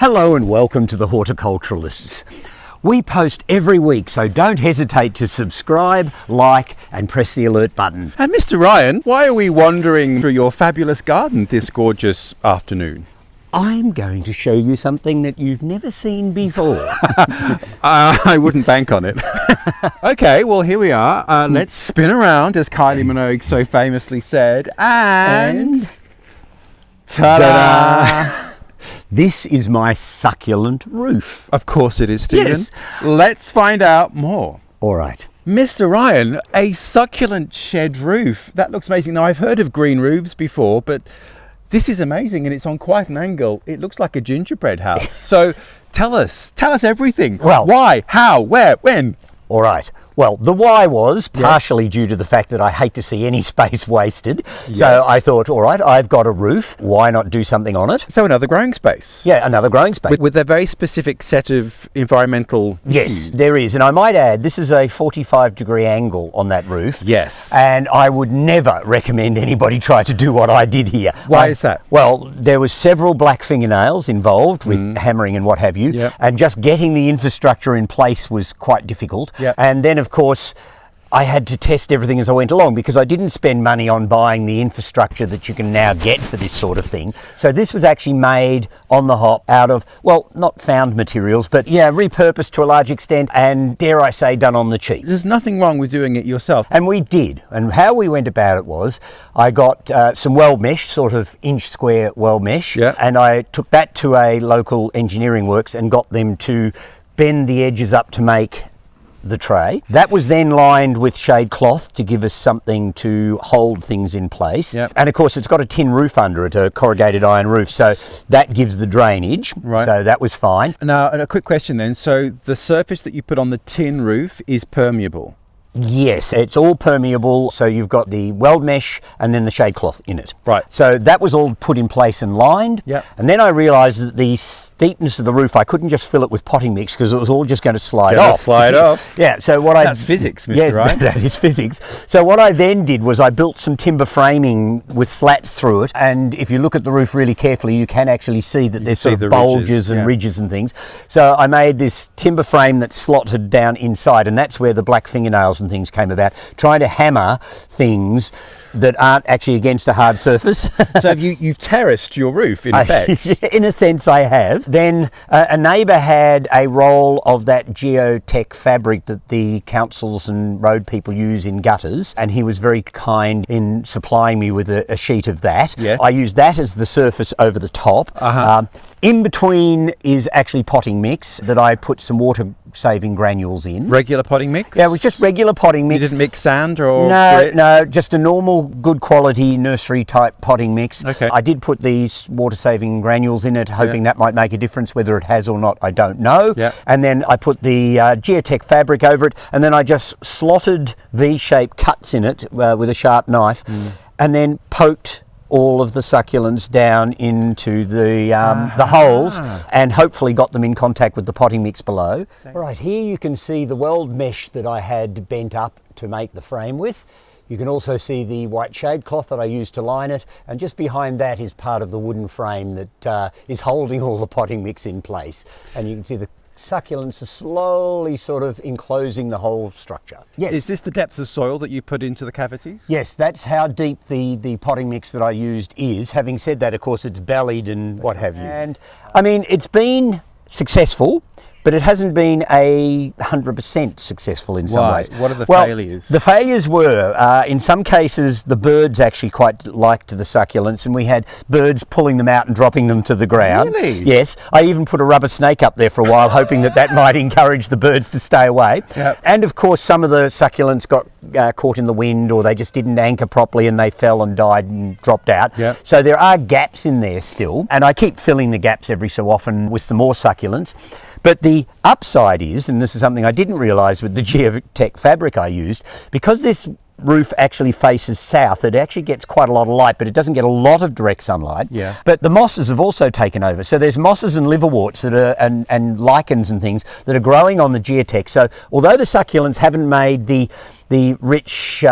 Hello and welcome to the Horti-Culturalists. We post every week, so don't hesitate to subscribe, like and press the alert button. And Mr. Ryan, why are we wandering through your fabulous garden this gorgeous afternoon? I'm going to show you something that you've never seen before. I wouldn't bank on it. Okay, well here we are. Let's spin around, as Kylie Minogue so famously said, and ta-da! This is my succulent roof. Of course it is, Stephen. Yes. Let's find out more. All right. Mr. Ryan, a succulent shed roof. That looks amazing. Now, I've heard of green roofs before, but this is amazing and it's on quite an angle. It looks like a gingerbread house. So tell us everything. Well, why, how, where, when? All right. Well, the why was partially due to the fact that I hate to see any space wasted. Yes. So I thought, all right, I've got a roof. Why not do something on it? So another growing space. Yeah, another growing space. With a very specific set of environmental Yes, there is. And I might add, this is a 45-degree angle on that roof. Yes. And I would never recommend anybody try to do what I did here. Why is that? Well, there was several black fingernails involved with hammering and what have you. Yep. And just getting the infrastructure in place was quite difficult. Yep. And then, of course, I had to test everything as I went along because I didn't spend money on buying the infrastructure that you can now get for this sort of thing. So this was actually made on the hop out of, well, not found materials, but yeah, repurposed to a large extent and, dare I say, done on the cheap. There's nothing wrong with doing it yourself. And we did. And how we went about it was I got some weld mesh, sort of inch square weld mesh, and I took that to a local engineering works and got them to bend the edges up to make the tray. That was then lined with shade cloth to give us something to hold things in place. Yep. And of course it's got a tin roof under it, a corrugated iron roof, so that gives the drainage. Right. So that was fine. Now, a quick question then. So the surface that you put on the tin roof is permeable? Yes, it's all permeable, so you've got the weld mesh and then the shade cloth in it. Right. So that was all put in place and lined. Yep. And then I realised that the steepness of the roof, I couldn't just fill it with potting mix because it was all just going to slide off. Slide off. Yeah, so That's physics, Mr. Ryan. That is physics. So what I then did was I built some timber framing with slats through it, and if you look at the roof really carefully, you can actually see that there's sort of bulges and ridges and things. So I made this timber frame that slotted down inside, and that's where the black fingernails and things came about, trying to hammer things that aren't actually against a hard surface. So you've terraced your roof, in effect? In a sense, I have. Then a neighbour had a roll of that geotech fabric that the councils and road people use in gutters, and he was very kind in supplying me with a sheet of that. Yeah. I used that as the surface over the top. In between is actually potting mix that I put some water-saving granules in. Regular potting mix? Yeah, it was just regular potting mix. You didn't mix sand or No, just a normal, good quality nursery-type potting mix. Okay. I did put these water-saving granules in it, hoping that might make a difference. Whether it has or not, I don't know. Yeah. And then I put the geotech fabric over it, and then I just slotted V-shaped cuts in it with a sharp knife, and then poked all of the succulents down into the holes and hopefully got them in contact with the potting mix below. All right, here you can see the weld mesh that I had bent up to make the frame with. You can also see the white shade cloth that I used to line it, and just behind that is part of the wooden frame that is holding all the potting mix in place. And you can see the succulents are slowly sort of enclosing the whole structure. Yes. Is this the depth of soil that you put into the cavities? Yes, that's how deep the potting mix that I used is. Having said that, of course, it's bellied and what have you. And I mean, it's been successful, but it hasn't been 100% successful in some ways. What are the failures? The failures were, in some cases, the birds actually quite liked the succulents, and we had birds pulling them out and dropping them to the ground. Really? Yes. I even put a rubber snake up there for a while, hoping that might encourage the birds to stay away. Yep. And of course, some of the succulents got caught in the wind, or they just didn't anchor properly and they fell and died and dropped out. Yep. So there are gaps in there still, and I keep filling the gaps every so often with some more succulents. But the upside is, and this is something I didn't realise with the geotech fabric I used, because this roof actually faces south, it actually gets quite a lot of light, but it doesn't get a lot of direct sunlight. Yeah. But the mosses have also taken over. So there's mosses and liverworts that are, and lichens and things that are growing on the geotech. So although the succulents haven't made the the rich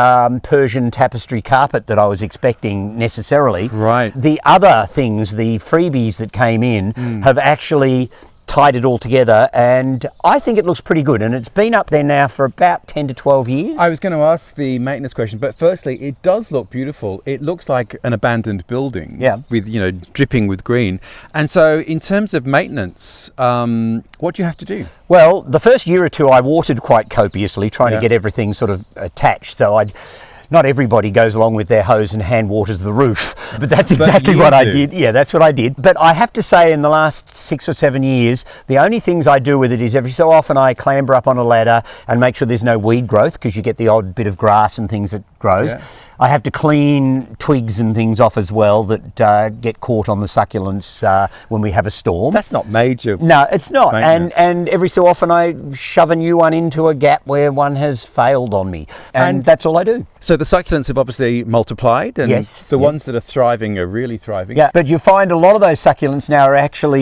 Persian tapestry carpet that I was expecting necessarily. Right. The other things, the freebies that came in, have actually tied it all together, and I think it looks pretty good, and it's been up there now for about 10 to 12 years. I was going to ask the maintenance question, but firstly, it does look beautiful. It looks like an abandoned building, with, you know, dripping with green. And so in terms of maintenance, what do you have to do? Well, the first year or two I watered quite copiously, trying to get everything sort of attached, so not everybody goes along with their hose and hand waters the roof, but that's exactly what I did. Yeah, that's what I did. But I have to say, in the last 6 or 7 years, the only things I do with it is every so often I clamber up on a ladder and make sure there's no weed growth, because you get the odd bit of grass and things that grows. Yeah. I have to clean twigs and things off as well that get caught on the succulents when we have a storm. That's not major. No, it's not. And every so often I shove a new one into a gap where one has failed on me. And that's all I do. So the succulents have obviously multiplied, and the ones that are thriving are really thriving. Yeah, but you find a lot of those succulents now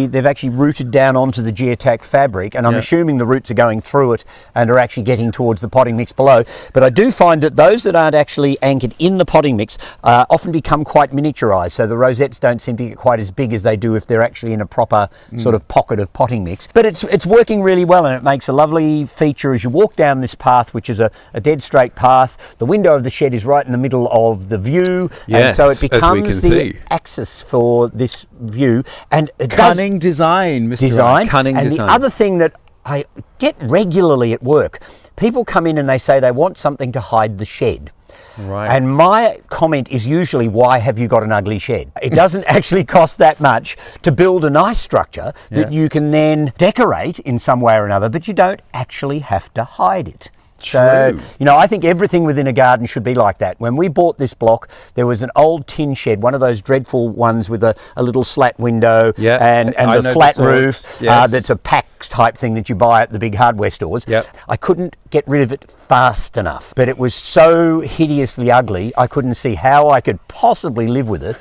they've actually rooted down onto the geotack fabric, and I'm assuming the roots are going through it and are actually getting towards the potting mix below. But I do find that those that aren't actually anchored in the potting mix often become quite miniaturized, so the rosettes don't seem to get quite as big as they do if they're actually in a proper sort of pocket of potting mix. But it's working really well, and it makes a lovely feature as you walk down this path, which is a dead straight path. The window of the shed is right in the middle of the view, and so it becomes the axis for this view. And it cunning design, Mr. Design. Cunning and design. The other thing that I get regularly at work, people come in and they say they want something to hide the shed. Right. And my comment is usually, why have you got an ugly shed? It doesn't actually cost that much to build a nice structure that you can then decorate in some way or another, but you don't actually have to hide it. So, you know, I think everything within a garden should be like that. When we bought this block, there was an old tin shed, one of those dreadful ones with a little slat window and the flat roof. That's a pack type thing that you buy at the big hardware stores. I couldn't get rid of it fast enough, but it was so hideously ugly, I couldn't see how I could possibly live with it.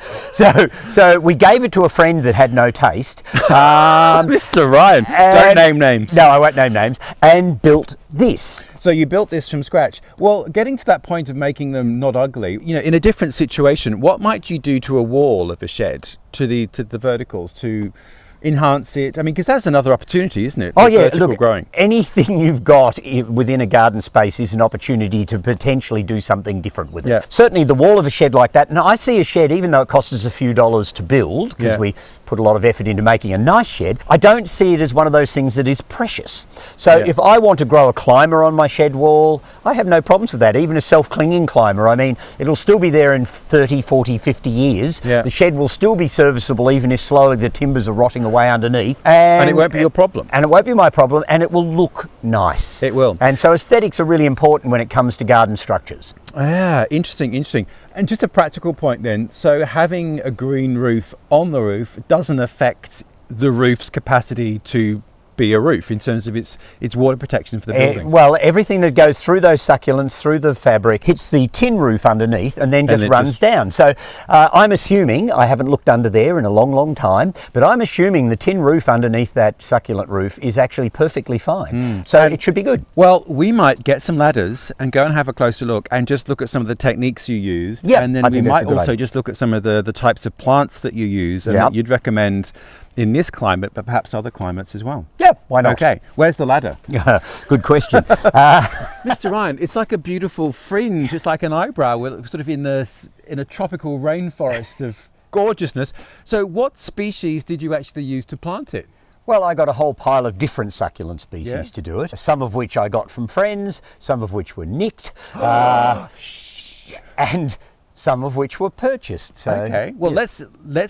So we gave it to a friend that had no taste. Mr. Ryan, don't name names. No, I won't name names. And built this. So you built this from scratch. Well, getting to that point of making them not ugly, you know, in a different situation, what might you do to a wall of a shed, to the verticals, to enhance it? I mean, because that's another opportunity, isn't it? Oh yeah, vertical growing. Anything you've got within a garden space is an opportunity to potentially do something different with it. Certainly the wall of a shed like that, and I see a shed, even though it costs us a few dollars to build, because we put a lot of effort into making a nice shed, I don't see it as one of those things that is precious. So if I want to grow a climber on my shed wall, I have no problems with that. Even a self-clinging climber, I mean, it'll still be there in 30, 40, 50 years. The shed will still be serviceable, even if slowly the timbers are rotting away underneath. And it won't be your problem. And it won't be my problem, and it will look nice. It will. And so aesthetics are really important when it comes to garden structures. Yeah, interesting. And just a practical point then, so having a green roof on the roof doesn't affect the roof's capacity to be a roof in terms of its water protection for the building? Well, everything that goes through those succulents, through the fabric, hits the tin roof underneath and then just runs down. So I'm assuming, I haven't looked under there in a long, long time, but I'm assuming the tin roof underneath that succulent roof is actually perfectly fine. So it should be good. Well, we might get some ladders and go and have a closer look and just look at some of the techniques you use. And then we might also just look at some of the types of plants that you use and that you'd recommend in this climate, but perhaps other climates as well. Yeah, why not? Okay, where's the ladder? Good question. Mr. Ryan, it's like a beautiful fringe, it's like an eyebrow. We're sort of in a tropical rainforest of gorgeousness. So what species did you actually use to plant it? Well, I got a whole pile of different succulent species to do it, some of which I got from friends, some of which were nicked, and some of which were purchased. So, okay, well, let's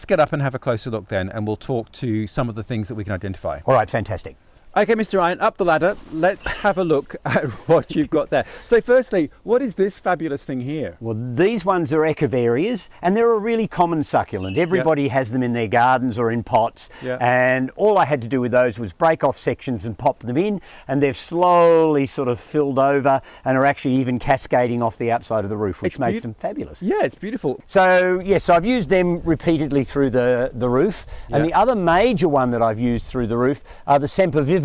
get up and have a closer look then, and we'll talk to some of the things that we can identify. All right, fantastic. Okay, Mr. Ryan, up the ladder. Let's have a look at what you've got there. So firstly, what is this fabulous thing here? Well, these ones are Echeverias, and they're a really common succulent. Everybody has them in their gardens or in pots, and all I had to do with those was break off sections and pop them in, and they've slowly sort of filled over and are actually even cascading off the outside of the roof, which makes them fabulous. Yeah, it's beautiful. So, yes, I've used them repeatedly through the roof, and the other major one that I've used through the roof are the Sempervivums,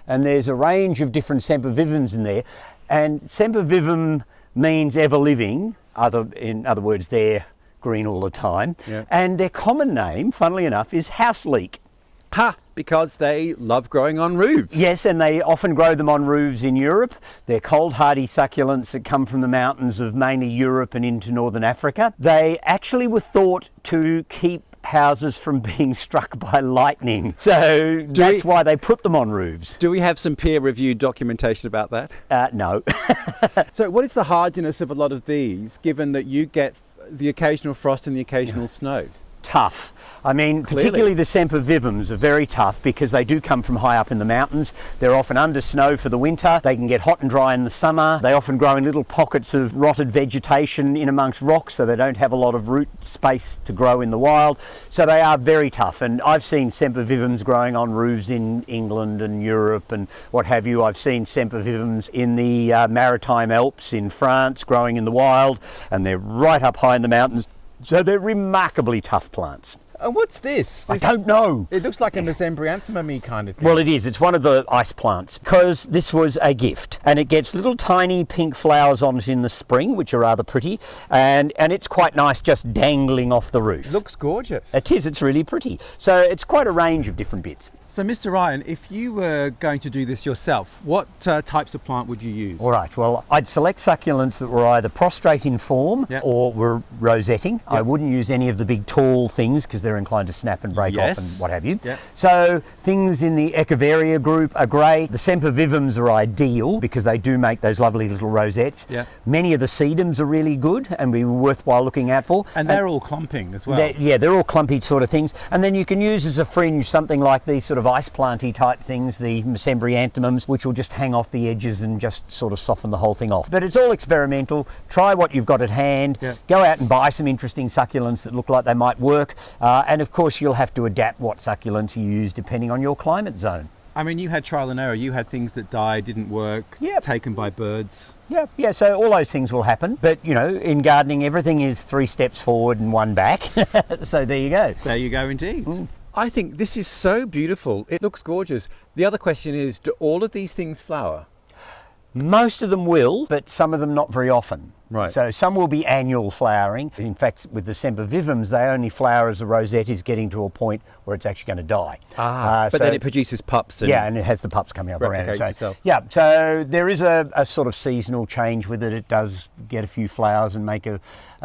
and there's a range of different Sempervivums in there. And Sempervivum means ever living. In other words, they're green all the time. Yeah. And their common name, funnily enough, is house leek. Ha! Because they love growing on roofs. Yes, and they often grow them on roofs in Europe. They're cold hardy succulents that come from the mountains of mainly Europe and into northern Africa. They actually were thought to keep houses from being struck by lightning. So that's why they put them on roofs. Do we have some peer-reviewed documentation about that? No. So what is the hardiness of a lot of these, given that you get the occasional frost and the occasional snow? Tough. I mean, Clearly. particularly the Sempervivums are very tough because they do come from high up in the mountains. They're often under snow for the winter. They can get hot and dry in the summer. They often grow in little pockets of rotted vegetation in amongst rocks, so they don't have a lot of root space to grow in the wild. So they are very tough. And I've seen Sempervivums growing on roofs in England and Europe and what have you. I've seen Sempervivums in the Maritime Alps in France growing in the wild, and they're right up high in the mountains. So they're remarkably tough plants. And what's this? I don't know. It looks like a Mesembryanthemum kind of thing. Well, it is. It's one of the ice plants because this was a gift, and it gets little tiny pink flowers on it in the spring, which are rather pretty, and it's quite nice just dangling off the roof. It looks gorgeous. It is. It's really pretty. So it's quite a range of different bits. So, Mr. Ryan, if you were going to do this yourself, what types of plant would you use? All right. Well, I'd select succulents that were either prostrate in form or were rosetting. I wouldn't use any of the big tall things because they're inclined to snap and break off and what have you. So things in the Echeveria group are great. The Sempervivums are ideal because they do make those lovely little rosettes. Many of the Sedums are really good and be worthwhile looking out for. And they're all clumping as well. They're all clumpy sort of things. And then you can use as a fringe something like these sort of ice planty type things, the Mesembryanthemums, which will just hang off the edges and just sort of soften the whole thing off. But it's all experimental. Try what you've got at hand. Go out and buy some interesting succulents that look like they might work. And of course, you'll have to adapt what succulents you use depending on your climate zone. I mean, you had trial and error. You had things that died, didn't work, taken by birds. Yeah, so all those things will happen. But, you know, in gardening, everything is 3 steps forward and 1 back. So there you go. There you go indeed. I think this is so beautiful. It looks gorgeous. The other question is, do all of these things flower? Most of them will, but some of them not very often. Right. So some will be annual flowering. In fact, with the Sempervivums, they only flower as the rosette is getting to a point where it's actually going to die. But then it produces pups. And and it has the pups coming up around it. Itself. So there is a sort of seasonal change with it. It does get a few flowers and make a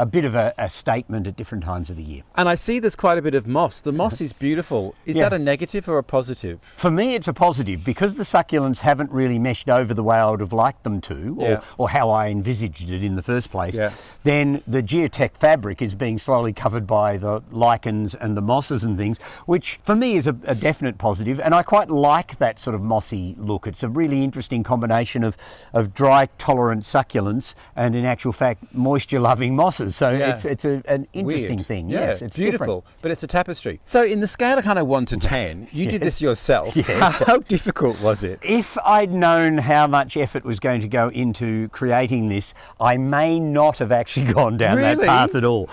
bit of a statement at different times of the year. And I see there's quite a bit of moss. The moss is beautiful. Is that a negative or a positive? For me, it's a positive because the succulents haven't really meshed over the way I would have liked them to, or how I envisaged it in the first place. Then the geotech fabric is being slowly covered by the lichens and the mosses and things, which for me is a definite positive, and I quite like that sort of mossy look. It's a really interesting combination of dry tolerant succulents and in actual fact moisture loving mosses. So it's an interesting thing. Yes, it's beautiful, but it's a tapestry. So in the scale of kind of 1 to 10, you did this yourself. Yes. How difficult was it? If I'd known how much effort was going to go into creating this, I may not have actually gone down that path at all.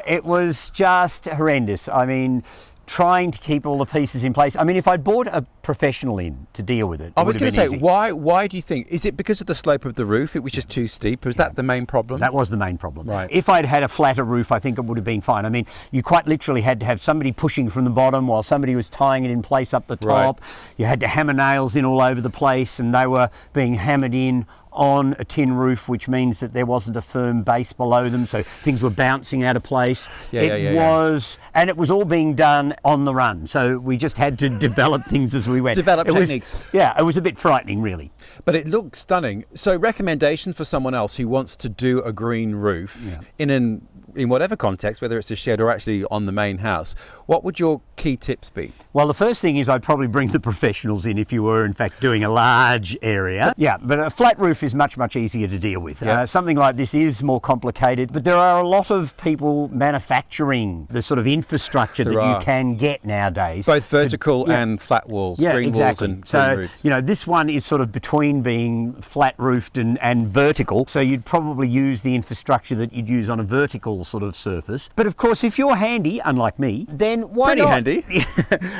It was just horrendous. I mean, trying to keep all the pieces in place. I mean, if I'd brought a professional in to deal with it, I was going to say, easy. why do you think? Is it because of the slope of the roof? It was just too steep? Was that the main problem? That was the main problem. Right. If I'd had a flatter roof, I think it would have been fine. I mean, you quite literally had to have somebody pushing from the bottom while somebody was tying it in place up the top. You had to hammer nails in all over the place, and they were being hammered in on a tin roof, which means that there wasn't a firm base below them, so things were bouncing out of place. And it was all being done on the run, so we just had to develop things as we went. Develop techniques. It was a bit frightening, really. But it looked stunning. So recommendations for someone else who wants to do a green roof in whatever context, whether it's a shed or actually on the main house, what would your key tips be? Well, the first thing is I'd probably bring the professionals in if you were in fact doing a large area. But a flat roof is much, much easier to deal with. Something like this is more complicated, but there are a lot of people manufacturing the sort of infrastructure that you can get nowadays. Both vertical and flat walls, green walls and green roofs. You know, this one is sort of between being flat roofed and vertical, so you'd probably use the infrastructure that you'd use on a vertical level sort of surface. But of course, if you're handy, unlike me, then why Pretty not? handy.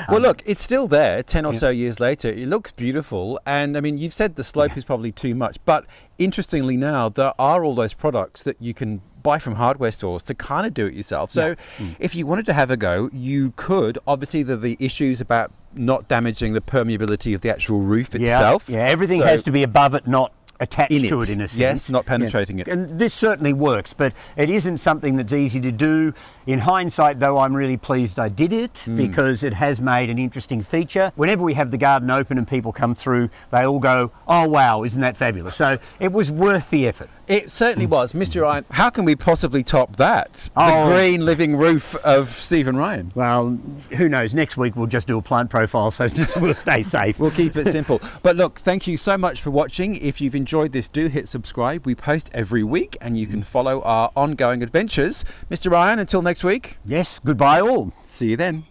Well, look, it's still there 10 or so years later. It looks beautiful. And I mean, you've said the slope is probably too much. But interestingly now, there are all those products that you can buy from hardware stores to kind of do it yourself. So if you wanted to have a go, you could. Obviously, there are the issues about not damaging the permeability of the actual roof itself. Yeah, everything has to be above it, not attached to it in a sense. Yes, not penetrating it. And this certainly works, but it isn't something that's easy to do. In hindsight, though, I'm really pleased I did it because it has made an interesting feature. Whenever we have the garden open and people come through, they all go, oh wow, isn't that fabulous? So it was worth the effort. It certainly was. Mr. Ryan, how can we possibly top that? Oh. The green living roof of Stephen Ryan. Well, who knows? Next week we'll just do a plant profile, so we'll stay safe. We'll keep it simple. But look, thank you so much for watching. If you've enjoyed this, do hit subscribe. We post every week and you can follow our ongoing adventures. Mr. Ryan, until next week. Yes, goodbye all. See you then.